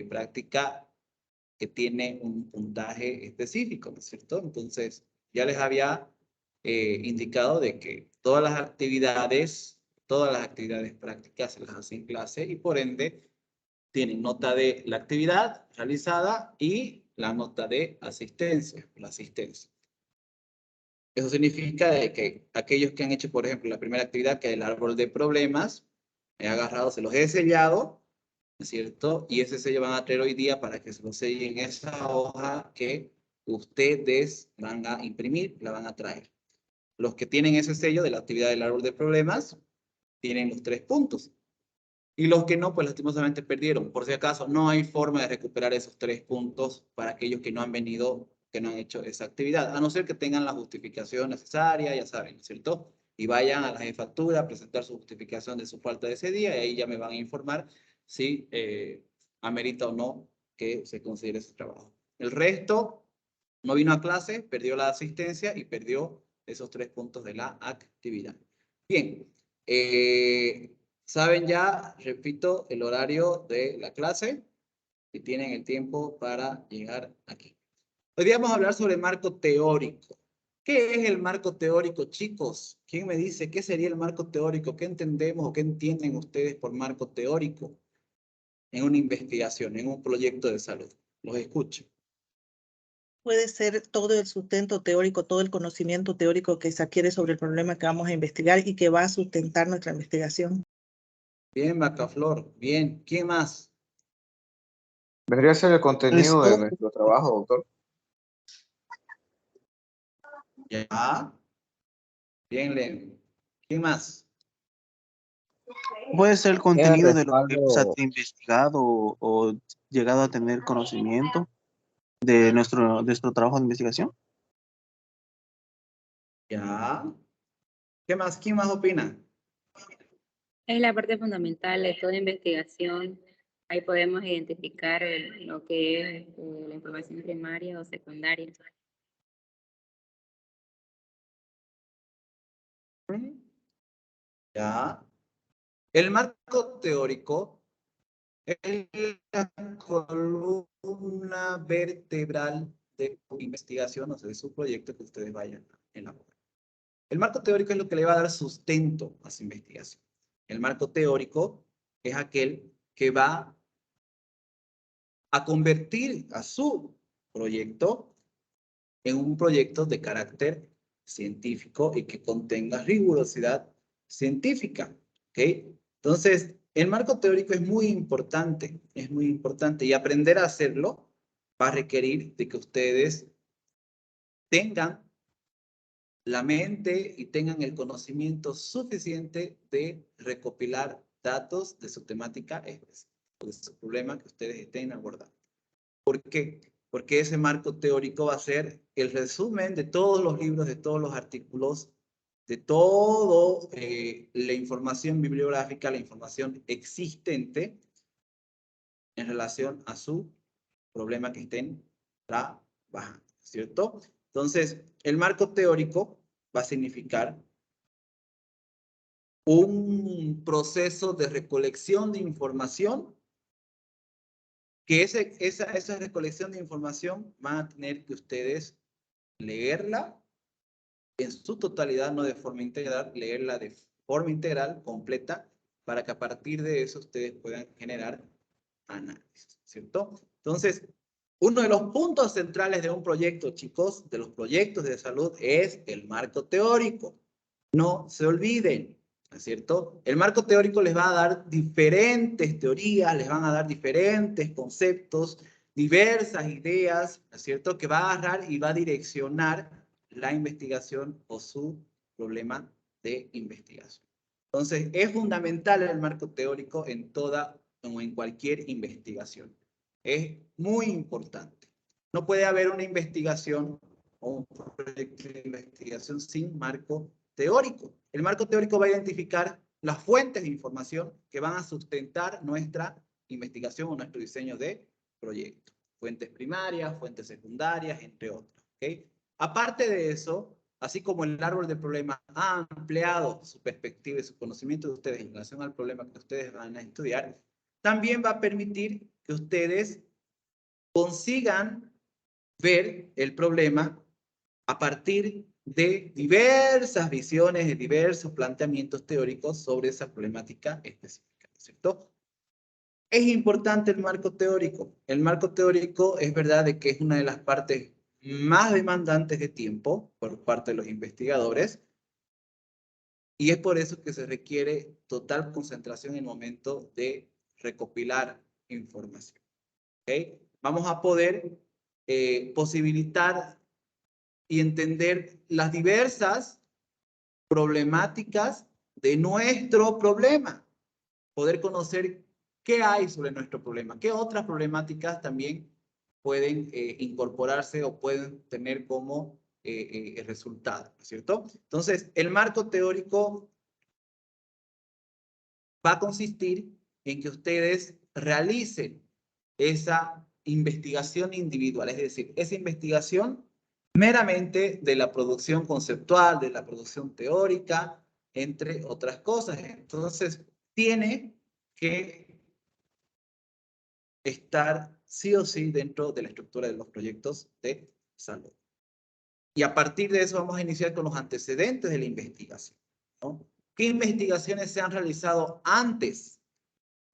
práctica que tiene un puntaje específico, ¿no es cierto? Entonces, ya les había indicado de que todas las actividades prácticas se las hacen en clase y por ende tienen nota de la actividad realizada y la nota de asistencia, la asistencia. Eso significa de que aquellos que han hecho, por ejemplo, la primera actividad, que es el árbol de problemas, he agarrado, se los he sellado, ¿no es cierto? Y ese sello van a traer hoy día para que se lo sellen en esa hoja que ustedes van a imprimir, la van a traer. Los que tienen ese sello de la actividad del árbol de problemas, tienen los 3 puntos. Y los que no, pues lastimosamente perdieron. Por si acaso, no hay forma de recuperar esos 3 puntos para aquellos que no han venido, que no han hecho esa actividad, a no ser que tengan la justificación necesaria, ya saben, ¿no es cierto? Y vayan a la jefatura a presentar su justificación de su falta de ese día y ahí ya me van a informar si amerita o no que se considere ese trabajo. El resto no vino a clase, perdió la asistencia y perdió esos 3 puntos de la actividad. Bien, saben ya, repito, el horario de la clase y tienen el tiempo para llegar aquí. Hoy día vamos a hablar sobre el marco teórico. ¿Qué es el marco teórico, chicos? ¿Quién me dice qué sería el marco teórico? ¿Qué entendemos o qué entienden ustedes por marco teórico en una investigación, en un proyecto de salud? Los escucho. Puede ser todo el sustento teórico, todo el conocimiento teórico que se adquiere sobre el problema que vamos a investigar y que va a sustentar nuestra investigación. Bien, Macaflor. Bien. ¿Quién más? Vendría a ser el contenido de Todo. nuestro trabajo, doctor. Ya. Bien, Len. ¿Quién más? Puede ser el El contenido de lo que hemos respaldo, investigado o llegado a tener conocimiento de nuestro trabajo de investigación. Ya. ¿Qué más? ¿Quién más opina? Es la parte fundamental de toda investigación. Ahí podemos identificar lo que es la información primaria o secundaria. Ya. El marco teórico es la columna vertebral de su investigación, o sea, de su proyecto que ustedes vayan a elaborar. El marco teórico es lo que le va a dar sustento a su investigación. El marco teórico es aquel que va a convertir a su proyecto en un proyecto de carácter científico y que contenga rigurosidad científica. ¿Ok? Entonces, el marco teórico es muy importante y aprender a hacerlo va a requerir de que ustedes tengan la mente y tengan el conocimiento suficiente de recopilar datos de su temática específica, de su problema que ustedes estén abordando. ¿Por qué? Porque ese marco teórico va a ser el resumen de todos los libros, de todos los artículos, de toda la información bibliográfica, la información existente en relación a su problema que estén trabajando, ¿cierto? Entonces, el marco teórico va a significar un proceso de recolección de información que esa recolección de información van a tener que ustedes leerla en su totalidad, no de forma integral, leerla de forma integral, completa, para que a partir de eso ustedes puedan generar análisis, ¿cierto? Entonces, uno de los puntos centrales de un proyecto, chicos, de los proyectos de salud, es el marco teórico. No se olviden, ¿no es cierto? El marco teórico les va a dar diferentes teorías, les van a dar diferentes conceptos, diversas ideas, ¿no es cierto? Que va a agarrar y va a direccionar la investigación o su problema de investigación. Entonces, es fundamental el marco teórico en toda o en cualquier investigación. Es muy importante. No puede haber una investigación o un proyecto de investigación sin marco teórico. El marco teórico va a identificar las fuentes de información que van a sustentar nuestra investigación o nuestro diseño de proyecto. Fuentes primarias, fuentes secundarias, entre otras. ¿Okay? Aparte de eso, así como el árbol de problemas ha ampliado su perspectiva y su conocimiento de ustedes en relación al problema que ustedes van a estudiar, también va a permitir que ustedes consigan ver el problema a partir de diversas visiones, de diversos planteamientos teóricos sobre esa problemática específica, ¿cierto? Es importante el marco teórico. El marco teórico es verdad de que es una de las partes más demandantes de tiempo por parte de los investigadores, y es por eso que se requiere total concentración en el momento de recopilar información. ¿Okay? Vamos a poder posibilitar y entender las diversas problemáticas de nuestro problema. Poder conocer qué hay sobre nuestro problema, qué otras problemáticas también pueden incorporarse o pueden tener como resultado, ¿cierto? Entonces, el marco teórico va a consistir en que ustedes realicen esa investigación individual, es decir, esa investigación meramente de la producción conceptual, de la producción teórica, entre otras cosas. Entonces, tiene que estar sí o sí dentro de la estructura de los proyectos de salud. Y a partir de eso vamos a iniciar con los antecedentes de la investigación, ¿no? ¿Qué investigaciones se han realizado antes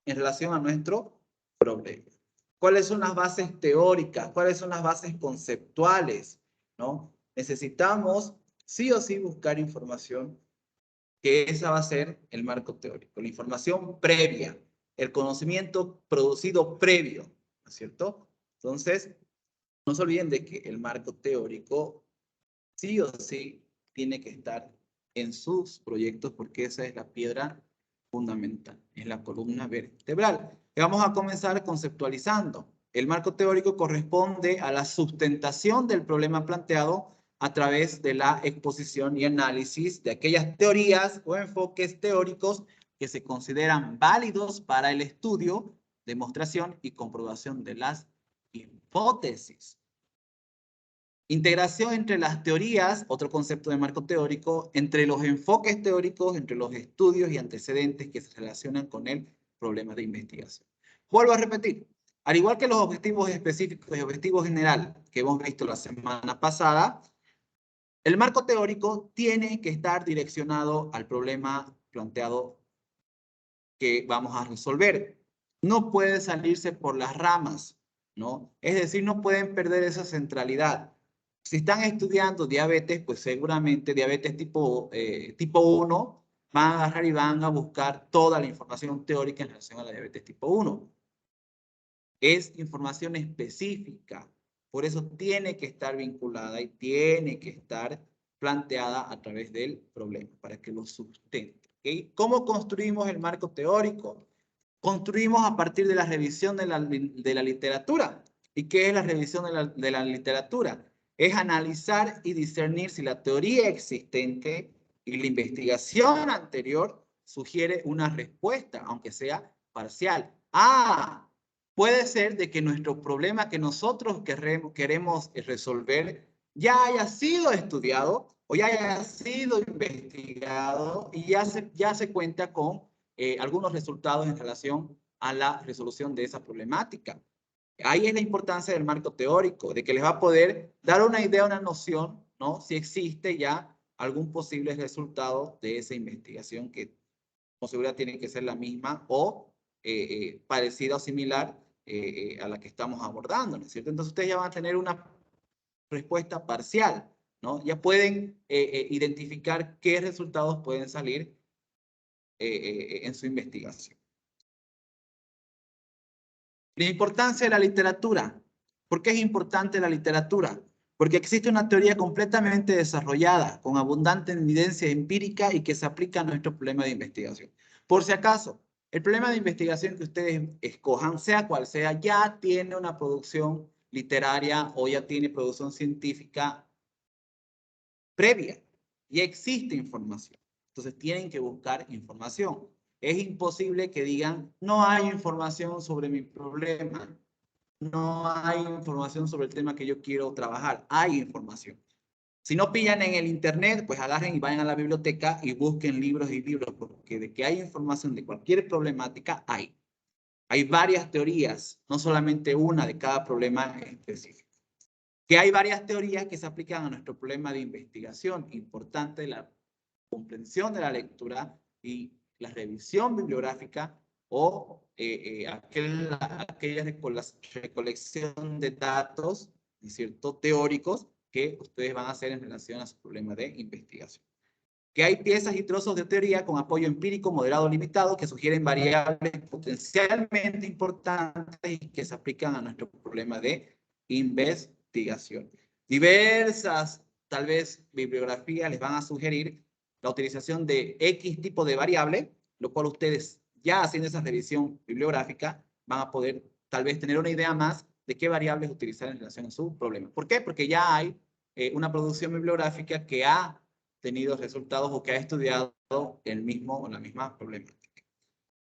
en relación a nuestro problema? ¿Cuáles son las bases teóricas? ¿Cuáles son las bases conceptuales? ¿No? Necesitamos sí o sí buscar información, que esa va a ser el marco teórico, la información previa, el conocimiento producido previo, ¿no es cierto? Entonces, no se olviden de que el marco teórico sí o sí tiene que estar en sus proyectos, porque esa es la piedra fundamental, es la columna vertebral. Y vamos a comenzar conceptualizando. El marco teórico corresponde a la sustentación del problema planteado a través de la exposición y análisis de aquellas teorías o enfoques teóricos que se consideran válidos para el estudio, demostración y comprobación de las hipótesis. Integración entre las teorías, otro concepto de marco teórico, entre los enfoques teóricos, entre los estudios y antecedentes que se relacionan con el problema de investigación. Vuelvo a repetir, al igual que los objetivos específicos y objetivos generales que hemos visto la semana pasada, el marco teórico tiene que estar direccionado al problema planteado que vamos a resolver. No puede salirse por las ramas, ¿no? Es decir, no pueden perder esa centralidad. Si están estudiando diabetes, pues seguramente diabetes tipo 1, van a agarrar y van a buscar toda la información teórica en relación a la diabetes tipo 1. Es información específica, por eso tiene que estar vinculada y tiene que estar planteada a través del problema, para que lo sustente. ¿Okay? ¿Cómo construimos el marco teórico? Construimos a partir de la revisión de la literatura. ¿Y qué es la revisión de la literatura? Es analizar y discernir si la teoría existente y la investigación anterior sugiere una respuesta, aunque sea parcial. Puede ser de que nuestro problema que nosotros queremos resolver ya haya sido estudiado o ya haya sido investigado y ya se cuenta con algunos resultados en relación a la resolución de esa problemática. Ahí es la importancia del marco teórico, de que les va a poder dar una idea, una noción, ¿no? Si existe ya algún posible resultado de esa investigación que con seguridad tiene que ser la misma o parecida o similar a la que estamos abordando, ¿no es cierto? Entonces ustedes ya van a tener una respuesta parcial, ¿no? Ya pueden identificar qué resultados pueden salir en su investigación. La importancia de la literatura. ¿Por qué es importante la literatura? Porque existe una teoría completamente desarrollada, con abundante evidencia empírica y que se aplica a nuestro problema de investigación. Por si acaso, el problema de investigación que ustedes escojan, sea cual sea, ya tiene una producción literaria o ya tiene producción científica previa. Ya existe información. Entonces tienen que buscar información. Es imposible que digan, no hay información sobre mi problema. No hay información sobre el tema que yo quiero trabajar. Hay información. Si no pillan en el internet, pues agarren y vayan a la biblioteca y busquen libros y libros, porque de que hay información de cualquier problemática, hay. Hay varias teorías, no solamente una de cada problema específico. Que hay varias teorías que se aplican a nuestro problema de investigación. Importante la comprensión de la lectura y la revisión bibliográfica o aquella recolección de datos, ¿cierto?, teóricos que ustedes van a hacer en relación a su problema de investigación. Que hay piezas y trozos de teoría con apoyo empírico moderado o limitado que sugieren variables potencialmente importantes y que se aplican a nuestro problema de investigación. Diversas, tal vez, bibliografías les van a sugerir la utilización de X tipo de variable, lo cual ustedes, ya haciendo esa revisión bibliográfica, van a poder tal vez tener una idea más de qué variables utilizar en relación a su problema. ¿Por qué? Porque ya hay una producción bibliográfica que ha tenido resultados o que ha estudiado el mismo o la misma problemática.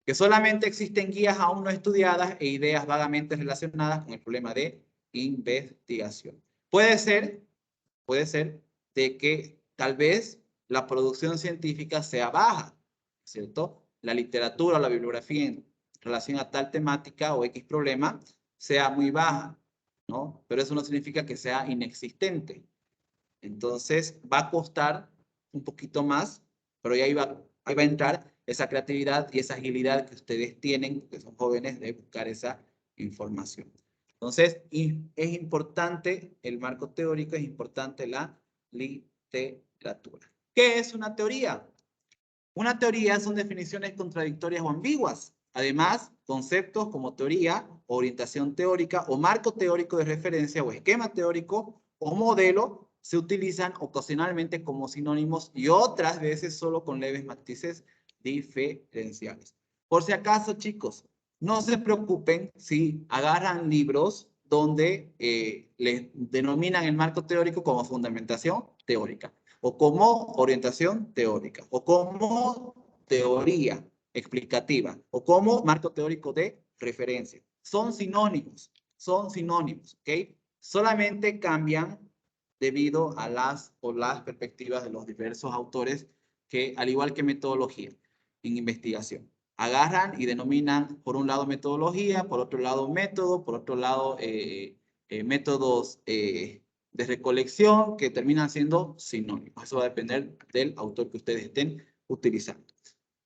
Que solamente existen guías aún no estudiadas e ideas vagamente relacionadas con el problema de investigación. Puede ser de que tal vez la producción científica sea baja, ¿cierto? La literatura o la bibliografía en relación a tal temática o X problema sea muy baja, ¿no? Pero eso no significa que sea inexistente. Entonces va a costar un poquito más, pero ya ahí va a entrar esa creatividad y esa agilidad que ustedes tienen, que son jóvenes, de buscar esa información. Entonces, es importante el marco teórico, es importante la literatura. ¿Qué es una teoría? Una teoría son definiciones contradictorias o ambiguas. Además, conceptos como teoría, orientación teórica o marco teórico de referencia o esquema teórico o modelo se utilizan ocasionalmente como sinónimos y otras veces solo con leves matices diferenciales. Por si acaso, chicos, no se preocupen si agarran libros donde les denominan el marco teórico como fundamentación teórica, o como orientación teórica, o como teoría explicativa, o como marco teórico de referencia. Son sinónimos, ¿ok? Solamente cambian debido a las perspectivas de los diversos autores que, al igual que metodología en investigación, agarran y denominan por un lado metodología, por otro lado método, por otro lado métodos de recolección que terminan siendo sinónimos. Eso va a depender del autor que ustedes estén utilizando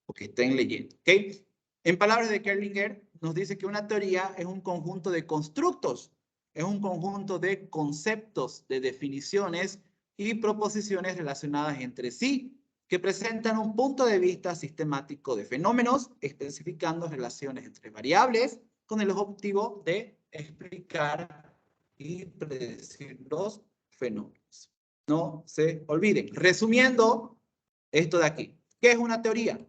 o que estén leyendo. ¿Okay? En palabras de Kerlinger, nos dice que una teoría es un conjunto de constructos, es un conjunto de conceptos, de definiciones y proposiciones relacionadas entre sí, que presentan un punto de vista sistemático de fenómenos, especificando relaciones entre variables con el objetivo de explicar y predecir los fenómenos. No se olviden. Resumiendo esto de aquí, ¿qué es una teoría?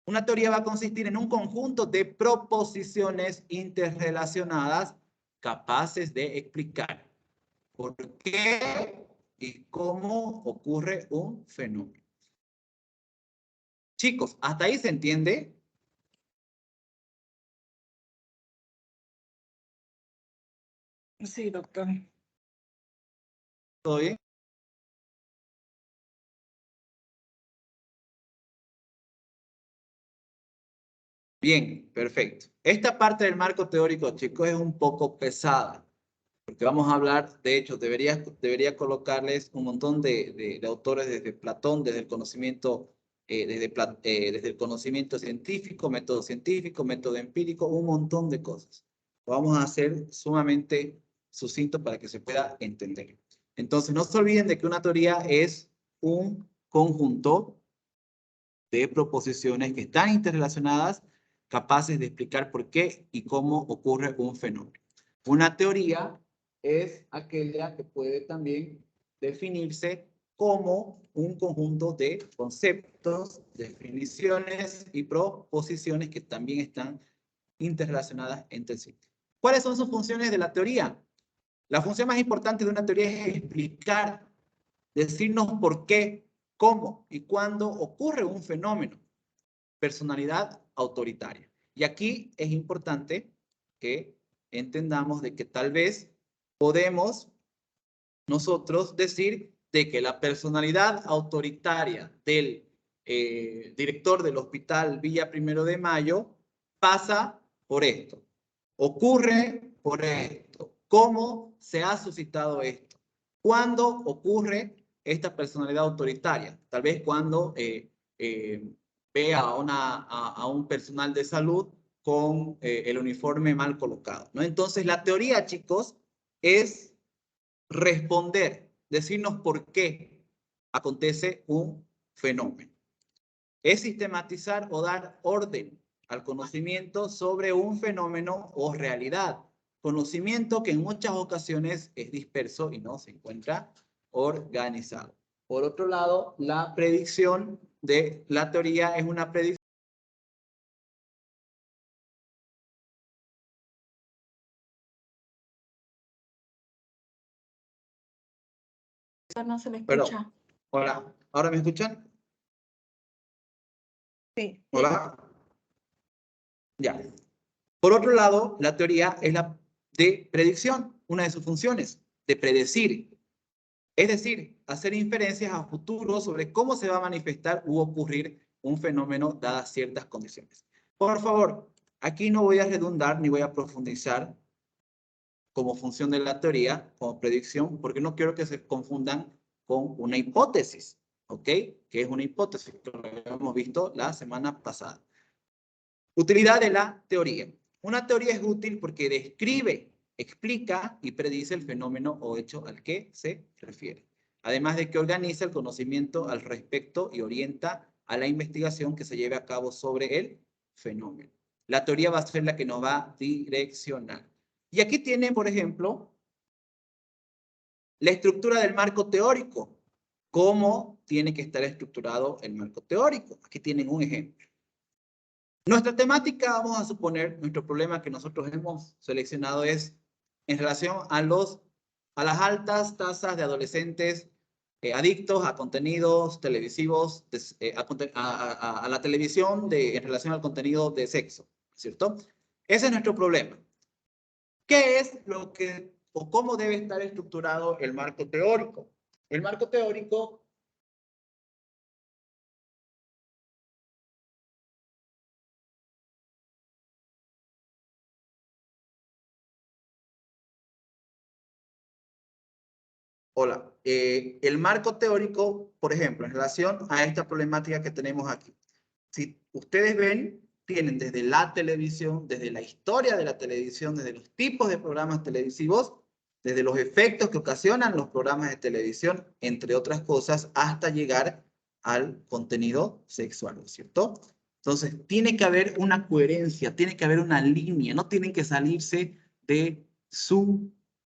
Una teoría va a consistir en un conjunto de proposiciones interrelacionadas capaces de explicar por qué y cómo ocurre un fenómeno. Chicos, ¿hasta ahí se entiende? Sí, doctor. ¿Todo bien? Bien, perfecto. Esta parte del marco teórico, chicos, es un poco pesada, porque vamos a hablar, de hecho, debería colocarles un montón de autores desde Platón, desde el conocimiento, desde el conocimiento científico, método empírico, un montón de cosas. Lo vamos a hacer sumamente sucinto para que se pueda entender. Entonces, no se olviden de que una teoría es un conjunto de proposiciones que están interrelacionadas, capaces de explicar por qué y cómo ocurre un fenómeno. Una teoría es aquella que puede también definirse como un conjunto de conceptos, definiciones y proposiciones que también están interrelacionadas entre sí. ¿Cuáles son sus funciones de la teoría? La función más importante de una teoría es explicar, decirnos por qué, cómo y cuándo ocurre un fenómeno. Personalidad autoritaria. Y aquí es importante que entendamos de que tal vez podemos nosotros decir de que la personalidad autoritaria del director del Hospital Villa Primero de Mayo pasa por esto. Ocurre por esto. ¿Cómo se ha suscitado esto? ¿Cuándo ocurre esta personalidad autoritaria? Tal vez cuando ve a un personal de salud con el uniforme mal colocado, ¿no? Entonces, la teoría, chicos, es responder, decirnos por qué acontece un fenómeno. Es sistematizar o dar orden al conocimiento sobre un fenómeno o realidad. Conocimiento que en muchas ocasiones es disperso y no se encuentra organizado. Por otro lado, la predicción de la teoría es una predicción. No se le escucha. Perdón. Hola, ¿ahora me escuchan? Sí. Hola. Ya. Por otro lado, la teoría es la de predicción, una de sus funciones, de predecir. Es decir, hacer inferencias a futuro sobre cómo se va a manifestar u ocurrir un fenómeno dadas ciertas condiciones. Por favor, aquí no voy a redundar ni voy a profundizar como función de la teoría, como predicción, porque no quiero que se confundan con una hipótesis, ¿ok? Que es una hipótesis, que lo hemos visto la semana pasada. Utilidad de la teoría. Una teoría es útil porque describe, explica y predice el fenómeno o hecho al que se refiere. Además de que organiza el conocimiento al respecto y orienta a la investigación que se lleve a cabo sobre el fenómeno. La teoría va a ser la que nos va a direccionar. Y aquí tienen, por ejemplo, la estructura del marco teórico. ¿Cómo tiene que estar estructurado el marco teórico? Aquí tienen un ejemplo. Nuestra temática, vamos a suponer, nuestro problema que nosotros hemos seleccionado es en relación a las altas tasas de adolescentes adictos a contenidos televisivos, a la televisión en relación al contenido de sexo, ¿cierto? Ese es nuestro problema. ¿Qué es lo que o cómo debe estar estructurado el marco teórico? El marco teórico Hola, el marco teórico, por ejemplo, en relación a esta problemática que tenemos aquí. Si ustedes ven, tienen desde la televisión, desde la historia de la televisión, desde los tipos de programas televisivos, desde los efectos que ocasionan los programas de televisión, entre otras cosas, hasta llegar al contenido sexual, ¿no es cierto? Entonces, tiene que haber una coherencia, tiene que haber una línea, no tienen que salirse de su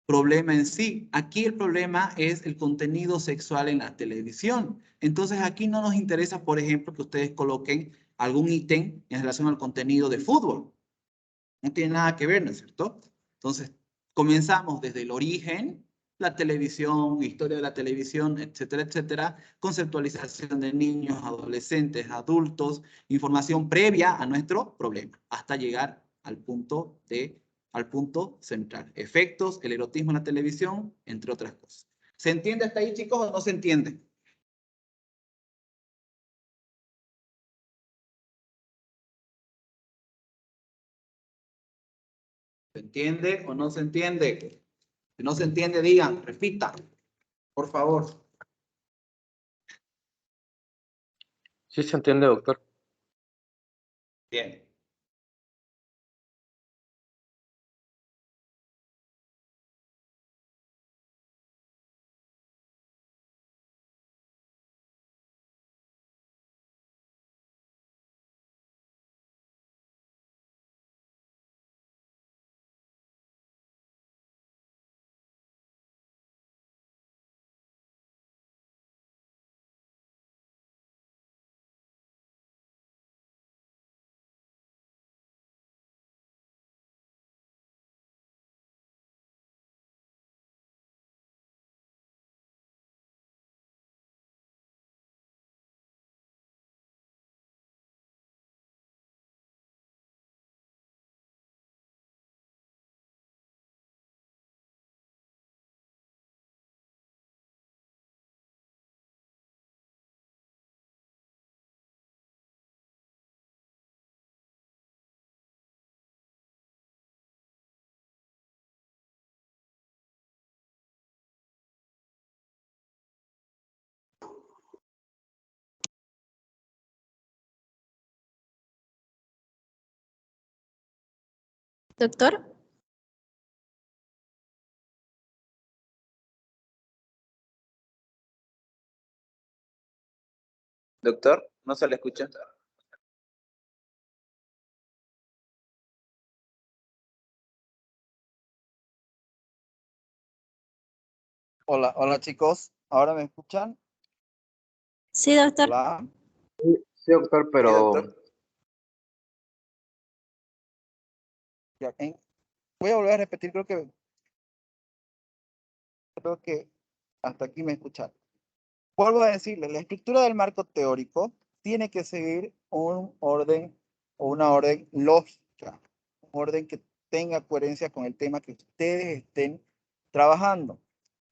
problema en sí. Aquí el problema es el contenido sexual en la televisión. Entonces aquí no nos interesa, por ejemplo, que ustedes coloquen algún ítem en relación al contenido de fútbol. No tiene nada que ver, ¿no es cierto? Entonces, comenzamos desde el origen, la televisión, historia de la televisión, etcétera, etcétera, conceptualización de niños, adolescentes, adultos, información previa a nuestro problema, hasta llegar al punto central. Efectos, el erotismo en la televisión, entre otras cosas. ¿Se entiende hasta ahí, chicos, o no se entiende? ¿Se entiende o no se entiende? Si no se entiende, digan, repita, por favor. Sí se entiende, doctor. Bien. Doctor, Doctor, ¿no se le escucha? Hola, hola chicos, ¿ahora me escuchan? sí, doctor. Hola. Sí, doctor, Sí, pero doctor. Ya, voy a volver a repetir, creo que hasta aquí me escucharon. Vuelvo a decirles, la estructura del marco teórico tiene que seguir un orden o una orden lógica, un orden que tenga coherencia con el tema que ustedes estén trabajando.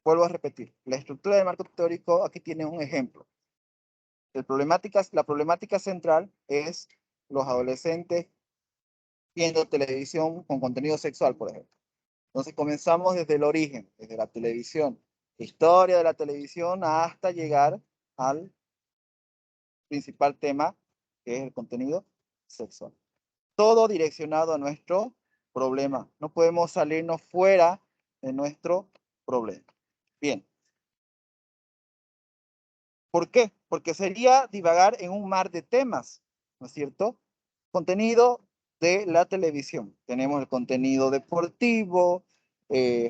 Vuelvo a repetir, la estructura del marco teórico, aquí tiene un ejemplo. La problemática central es los adolescentes viendo televisión con contenido sexual, por ejemplo. Entonces comenzamos desde el origen, desde la televisión, historia de la televisión hasta llegar al principal tema, que es el contenido sexual. Todo direccionado a nuestro problema. No podemos salirnos fuera de nuestro problema. Bien. ¿Por qué? Porque sería divagar en un mar de temas, ¿no es cierto? Contenido de la televisión. Tenemos el contenido deportivo,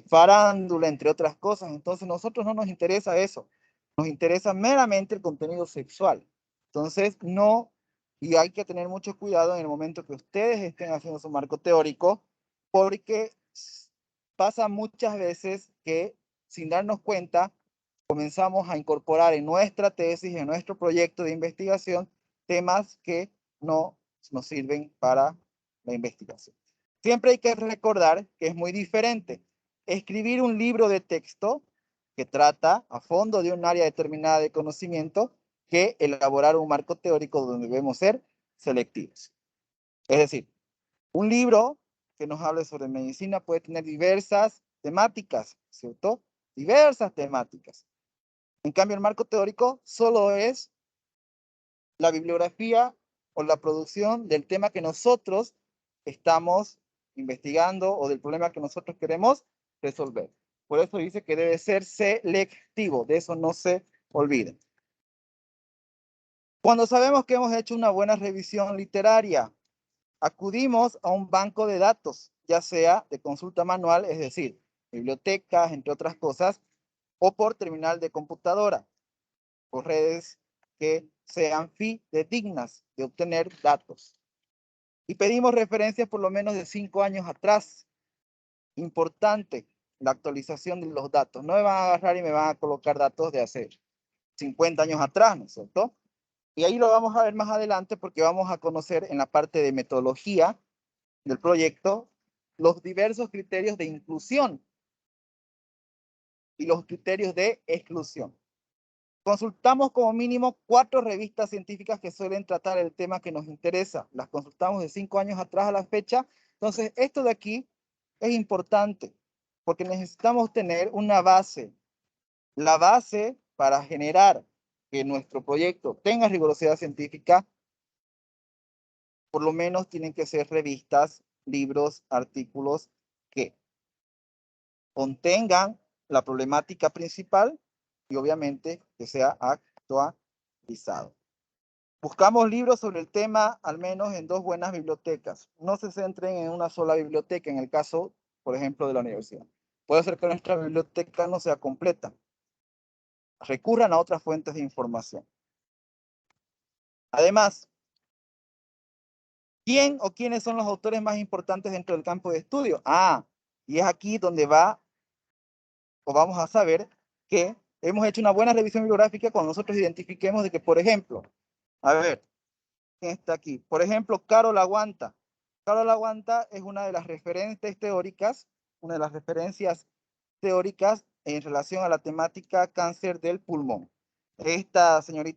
farándula, entre otras cosas. Entonces, a nosotros no nos interesa eso. Nos interesa meramente el contenido sexual. Entonces, no, y hay que tener mucho cuidado en el momento que ustedes estén haciendo su marco teórico, porque pasa muchas veces que, sin darnos cuenta, comenzamos a incorporar en nuestra tesis, en nuestro proyecto de investigación, temas que no nos sirven para la investigación. Siempre hay que recordar que es muy diferente escribir un libro de texto que trata a fondo de un área determinada de conocimiento que elaborar un marco teórico donde debemos ser selectivos. Es decir, un libro que nos hable sobre medicina puede tener diversas temáticas, ¿cierto? Diversas temáticas. En cambio, el marco teórico solo es la bibliografía o la producción del tema que nosotros estamos investigando o del problema que nosotros queremos resolver. Por eso dice que debe ser selectivo, de eso no se olviden. Cuando sabemos que hemos hecho una buena revisión literaria, acudimos a un banco de datos, ya sea de consulta manual, es decir, bibliotecas, entre otras cosas, o por terminal de computadora, o redes que sean fidedignas de obtener datos. Y pedimos referencias por lo menos de 5 años atrás. Importante la actualización de los datos. No me van a agarrar y me van a colocar datos de hace 50 años atrás, ¿no es cierto? Y ahí lo vamos a ver más adelante porque vamos a conocer en la parte de metodología del proyecto los diversos criterios de inclusión y los criterios de exclusión. Consultamos como mínimo 4 revistas científicas que suelen tratar el tema que nos interesa. Las consultamos de 5 años atrás a la fecha. Entonces, esto de aquí es importante porque necesitamos tener una base. La base para generar que nuestro proyecto tenga rigurosidad científica, por lo menos tienen que ser revistas, libros, artículos que contengan la problemática principal y obviamente que sea actualizado. Buscamos libros sobre el tema, al menos en 2 buenas bibliotecas. No se centren en una sola biblioteca, en el caso, por ejemplo, de la universidad. Puede ser que nuestra biblioteca no sea completa. Recurran a otras fuentes de información. Además, ¿quién o quiénes son los autores más importantes dentro del campo de estudio? Y es aquí donde vamos a saber que hemos hecho una buena revisión bibliográfica cuando nosotros identifiquemos de que, por ejemplo, a ver, ¿quién está aquí? Por ejemplo, Carol Aguanta. Carol Aguanta es una de las referentes teóricas, una de las referencias teóricas en relación a la temática cáncer del pulmón. Esta señora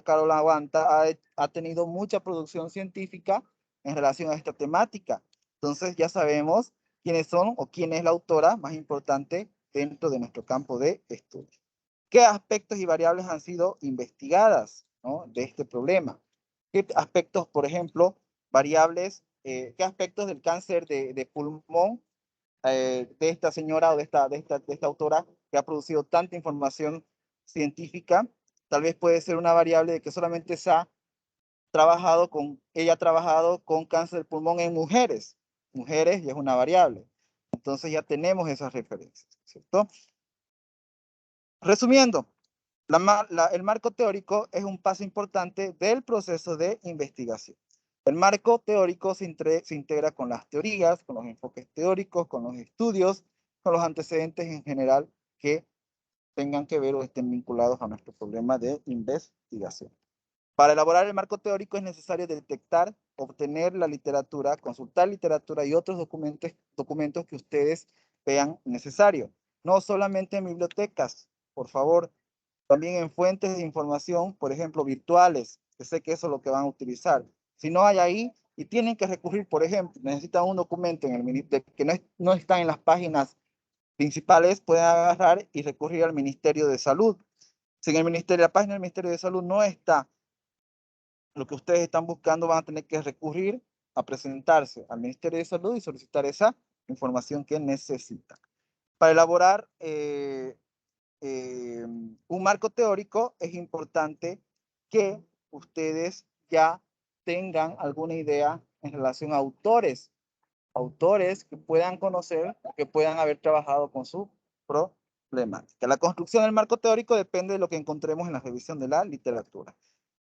Carol Aguanta ha tenido mucha producción científica en relación a esta temática. Entonces ya sabemos quiénes son o quién es la autora más importante dentro de nuestro campo de estudio. ¿Qué aspectos y variables han sido investigadas, ¿no?, de este problema? ¿Qué aspectos, por ejemplo, variables qué aspectos del cáncer de pulmón de esta señora o de esta autora que ha producido tanta información científica. Tal vez puede ser una variable de que solamente ella ha trabajado con cáncer del pulmón en mujeres y es una variable. Entonces ya tenemos esas referencias, ¿cierto? Resumiendo, el marco teórico es un paso importante del proceso de investigación. El marco teórico se integra con las teorías, con los enfoques teóricos, con los estudios, con los antecedentes en general que tengan que ver o estén vinculados a nuestro problema de investigación. Para elaborar el marco teórico es necesario detectar, obtener la literatura, consultar literatura y otros documentos que ustedes vean necesarios. No solamente en bibliotecas, por favor, también en fuentes de información, por ejemplo, virtuales, que sé que eso es lo que van a utilizar. Si no hay ahí y tienen que recurrir, por ejemplo, necesitan un documento que no está en las páginas principales, pueden agarrar y recurrir al Ministerio de Salud. Si en la página del Ministerio de Salud no está lo que ustedes están buscando, van a tener que recurrir a presentarse al Ministerio de Salud y solicitar esa información que necesitan. Para elaborar un marco teórico es importante que ustedes ya tengan alguna idea en relación a autores que puedan conocer, que puedan haber trabajado con su problemática. La construcción del marco teórico depende de lo que encontremos en la revisión de la literatura.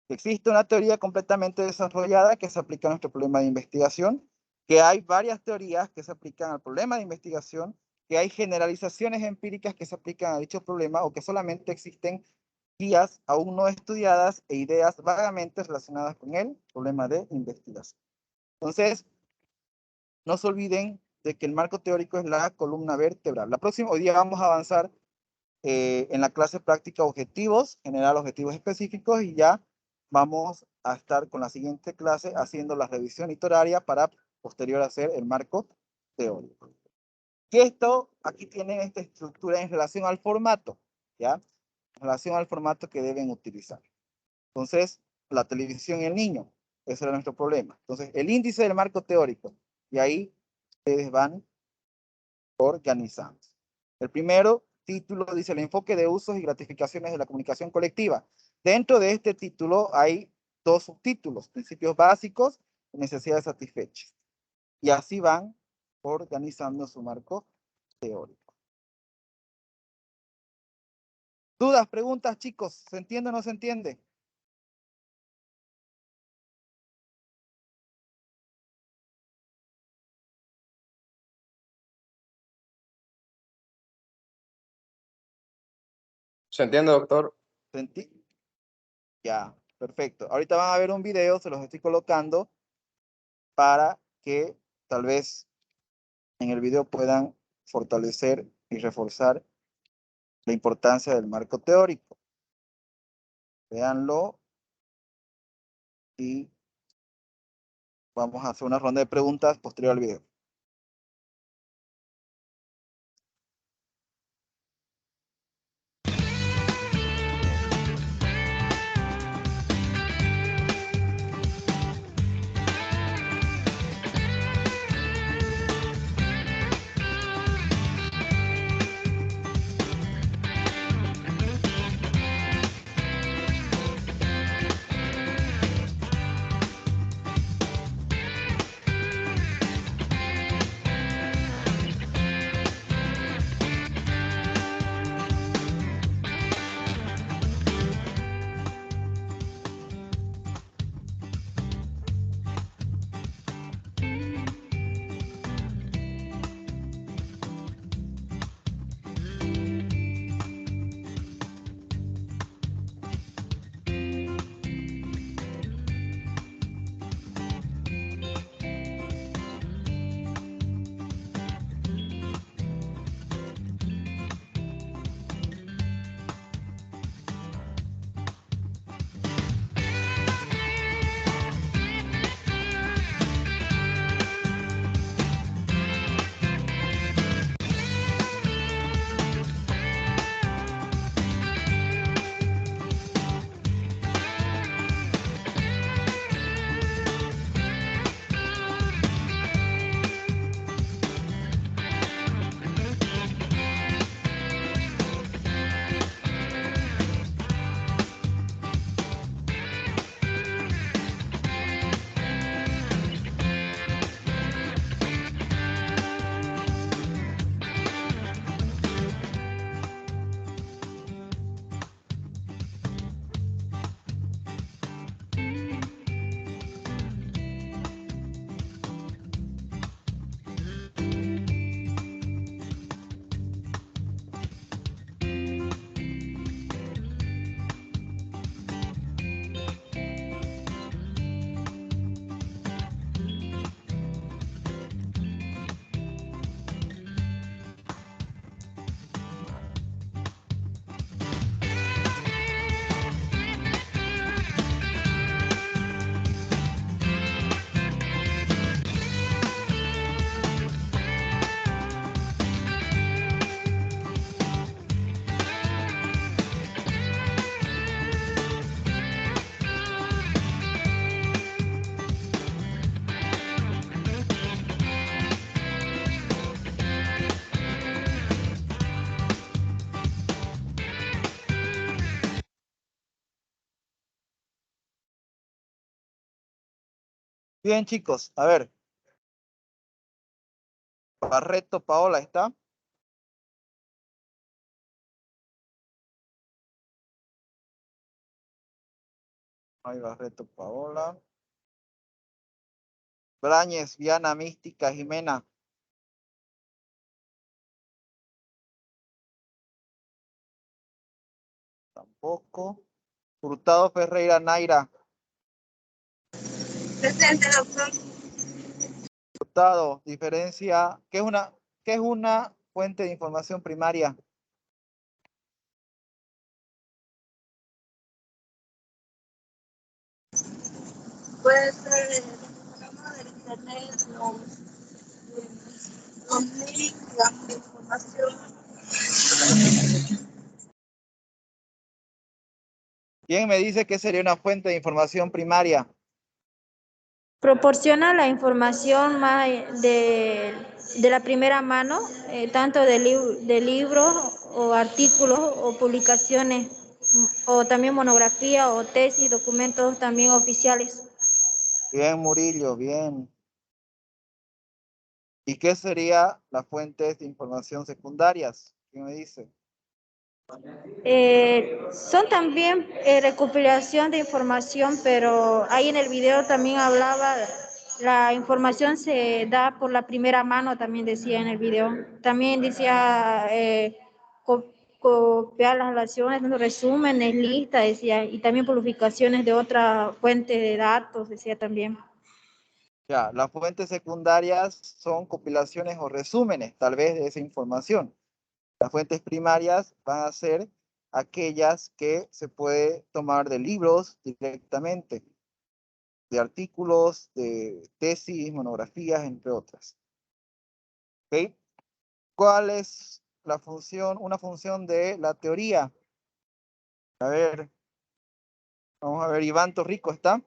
Existe una teoría completamente desarrollada que se aplica a nuestro problema de investigación, que hay varias teorías que se aplican al problema de investigación, que hay generalizaciones empíricas que se aplican a dicho problema o que solamente existen guías aún no estudiadas e ideas vagamente relacionadas con el problema de investigación. Entonces, no se olviden de que el marco teórico es la columna vertebral. Hoy día vamos a avanzar en la clase práctica objetivos, generar objetivos específicos y ya vamos a estar con la siguiente clase haciendo la revisión literaria para posterior hacer el marco teórico. Y aquí tienen esta estructura en relación al formato, ¿ya? En relación al formato que deben utilizar. Entonces, la televisión y el niño, ese era nuestro problema. Entonces, el índice del marco teórico, y ahí ustedes van organizando. El primero título dice el enfoque de usos y gratificaciones de la comunicación colectiva. Dentro de este título hay dos subtítulos, principios básicos y necesidades satisfechas. Y así van organizando su marco teórico. ¿Dudas, preguntas, chicos? ¿Se entiende o no se entiende? ¿Se entiende, doctor? Ya, perfecto. Ahorita van a ver un video, se los estoy colocando para que tal vez en el video puedan fortalecer y reforzar la importancia del marco teórico. Véanlo y vamos a hacer una ronda de preguntas posterior al video. Bien, chicos, a ver. Barreto, Paola, ¿está? Ay, Barreto, Paola. Brañez, Viana, Mística, Jimena. Tampoco. Hurtado, Ferreira, Naira. Presente, doctor. Hurtado, diferencia. ¿Qué es una fuente de información primaria? Puede ser el programa del internet, los links, digamos, de información. ¿Quién me dice que sería una fuente de información primaria? Proporciona la información más de la primera mano, tanto de libros o artículos o publicaciones, o también monografía o tesis, documentos también oficiales. Bien, Murillo, bien. ¿Y qué sería las fuentes de información secundarias? ¿Quién me dice? Son también recopilación de información, pero ahí en el video también hablaba, la información se da por la primera mano, también decía en el video. También decía copiar las relaciones, resúmenes, listas, decía, y también publicaciones de otra fuente de datos, decía también. Ya, las fuentes secundarias son compilaciones o resúmenes, tal vez, de esa información. Las fuentes primarias van a ser aquellas que se puede tomar de libros directamente, de artículos, de tesis, monografías, entre otras. ¿Ok? ¿Cuál es la función, una función de la teoría? A ver, vamos a ver, Iván Torrico, ¿está?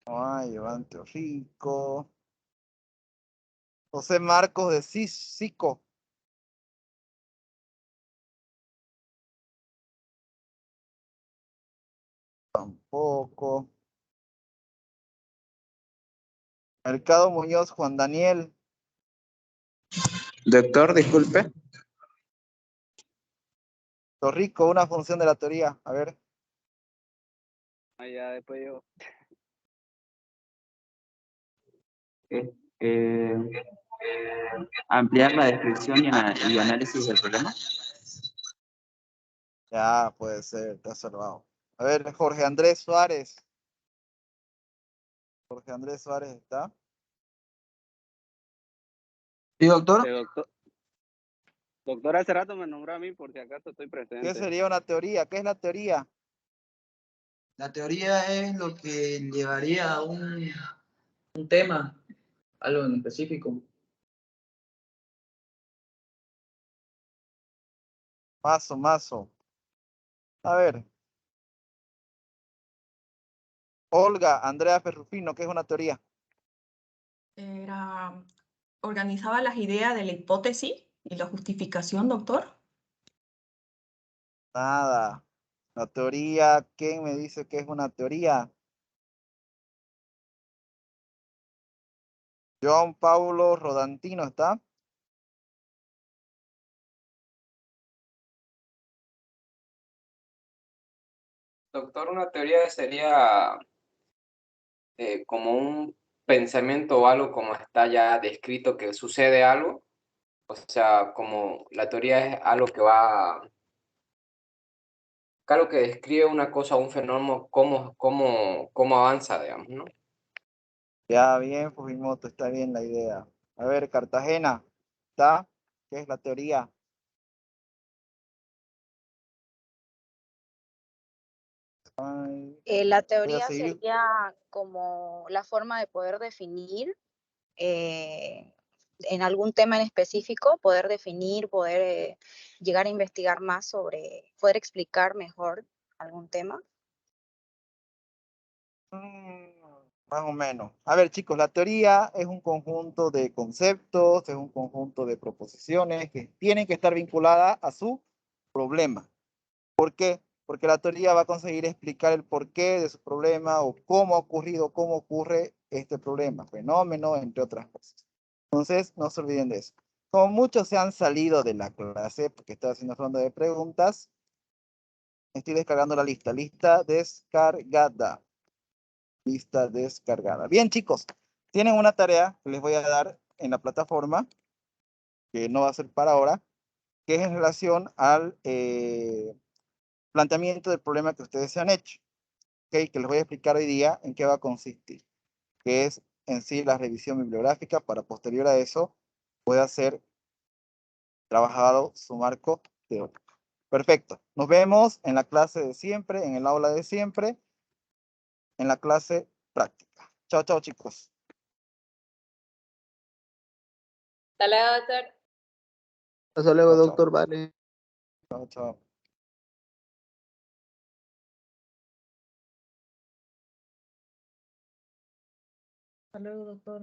Ay, Iván Torrico. José Marcos de Sico. Tampoco. Mercado Muñoz, Juan Daniel. Doctor, disculpe. Torrico, una función de la teoría. A ver. Ya después yo. Ampliar la descripción y análisis del problema. Ya, puede ser, está salvado. A ver, Jorge Andrés Suárez. Jorge Andrés Suárez está. Sí, doctor. Doctor, hace rato me nombró a mí por si acaso estoy presente. ¿Qué sería una teoría? ¿Qué es la teoría? La teoría es lo que llevaría a un tema, algo en específico. Mazo. A ver. Olga, Andrea Ferrufino, ¿qué es una teoría? Organizaba las ideas de la hipótesis y la justificación, doctor. Nada. La teoría, ¿quién me dice que es una teoría? John Paulo Rodantino, ¿está? Doctor, una teoría sería como un pensamiento o algo como está ya descrito que sucede algo. O sea, como la teoría es algo que va, algo que describe una cosa o un fenómeno, cómo avanza, digamos, ¿no? Ya, bien, Fujimoto, está bien la idea. A ver, Cartagena, ¿está? ¿Qué es la teoría? La Voy a teoría seguir. sería como la forma de poder definir en algún tema en específico, poder definir, poder llegar a investigar más sobre, poder explicar mejor algún tema. Más o menos. A ver, chicos, la teoría es un conjunto de conceptos, es un conjunto de proposiciones que tienen que estar vinculadas a su problema. ¿Por qué? porque la teoría va a conseguir explicar el porqué de su problema o cómo ha ocurrido, cómo ocurre este problema, fenómeno, entre otras cosas. Entonces, no se olviden de eso. Como muchos se han salido de la clase, porque estoy haciendo ronda de preguntas, estoy descargando la lista. Lista descargada. Lista descargada. Bien, chicos, tienen una tarea que les voy a dar en la plataforma, que no va a ser para ahora, que es en relación al planteamiento del problema que ustedes se han hecho. ¿Ok? Que les voy a explicar hoy día en qué va a consistir. Que es en sí la revisión bibliográfica para posterior a eso pueda ser trabajado su marco teórico. Perfecto. Nos vemos en la clase de siempre, en el aula de siempre, en la clase práctica. Chao, chao, chicos. Hasta luego, doctor. Hasta luego, Chao, chao. doctor. Vale. Chao, chao. Hasta luego, doctor.